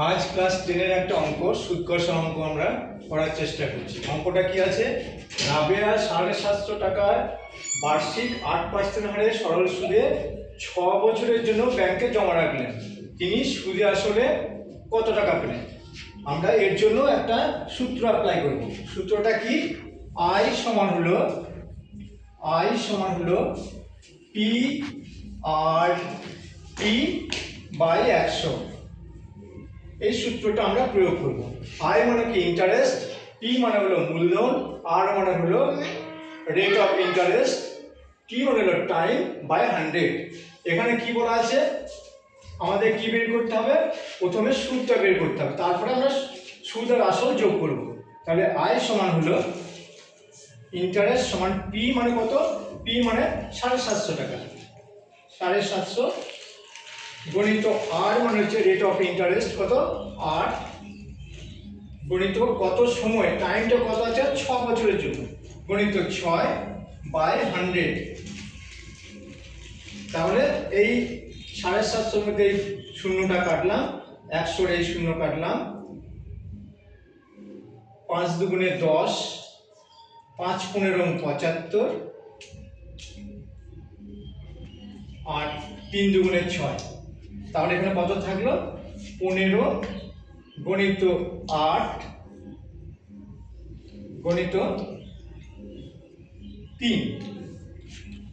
आज क्लास 10 এর একটা অঙ্ক সুদ কষা অঙ্ক আমরা করার চেষ্টা করছি। অঙ্কটা কি আছে? রাবেয়া 750 টাকায় বার্ষিক 8% হারে সরল সুদে 6 বছরের জন্য ব্যাংকে জমা রাখলেন। তিনি সুদে আসলে কত টাকা পেলেন? আমরা এর জন্য একটা সূত্র অ্যাপ্লাই করব। সূত্রটা কি? I সমান হলো P আর T বাই 100। এই সূত্রটা আমরা প্রয়োগ করব। I মানে কি ইন্টারেস্ট, P মানে হলো মূলধন, R মানে হলো রেট অফ ইন্টারেস্ট, T মানে হলো টাইম বাই 100। এখানে কি বলা আছে? আমাদের কি বের করতে হবে? প্রথমে সুদটা বের করতে হবে, তারপরে আমরা সুদ আর আসল যোগ করব। তাহলে I সমান হলো ইন্টারেস্ট সমান P মানে কত? P মানে 750 টাকা, 750 গণিত আর মানে হচ্ছে রেট অফ ইন্টারেস্ট কত? 8 গণিত কত সময়, টাইমটা কত আছে? 6 বছরের জন্য, গণিত 6 বাই 100। তাহলে এই 750 মধ্যে এই শূন্যটা কাটলাম, 100 এই শূন্য কাটলাম, 5 দুগুণে 10, 5 15 75, আর 3 দুগুণে 6। তাহলে এখানে কত থাকলো? 15 গণিত 8 গণিত 3।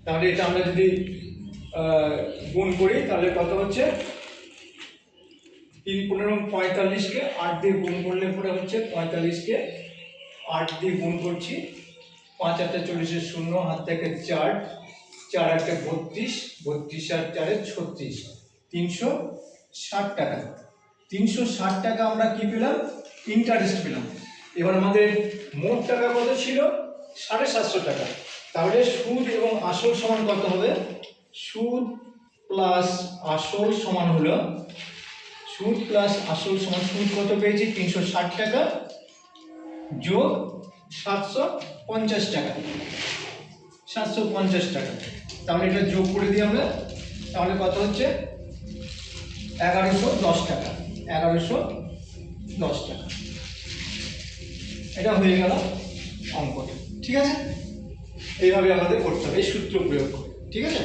তাহলে এটা আমরা যদি গুণ করি তাহলে কত হচ্ছে? 3 15 45 কে 8 দিয়ে গুণ করলে পরে হচ্ছে 45 কে 8 দিয়ে গুণ করছি, 5 8 40 শূন্য, হাত থেকে 4, 4 8 32, 32 আর 4 36, 360 টাকা। 360 টাকা আমরা কি পেলাম? ইন্টারেস্ট পেলাম। এবার আমাদের মোট টাকা কত ছিল? 750 টাকা। তাহলে সুদ এবং আসল সমান কত হবে? সুদ প্লাস আসল সমান হলো, সুদ প্লাস আসল সমান, সুদ কত পেয়েছি? 360 টাকা যোগ 750 টাকা, 750 টাকা। তাহলে এটা যোগ করে দিই আমরা, তাহলে কত হচ্ছে? 1110 টাকা, 1110 টাকা। এটা হয়ে গেল অঙ্কটা। ঠিক আছে, এইভাবে আমাদের করতে হবে এই সূত্র প্রয়োগ করে। ঠিক আছে।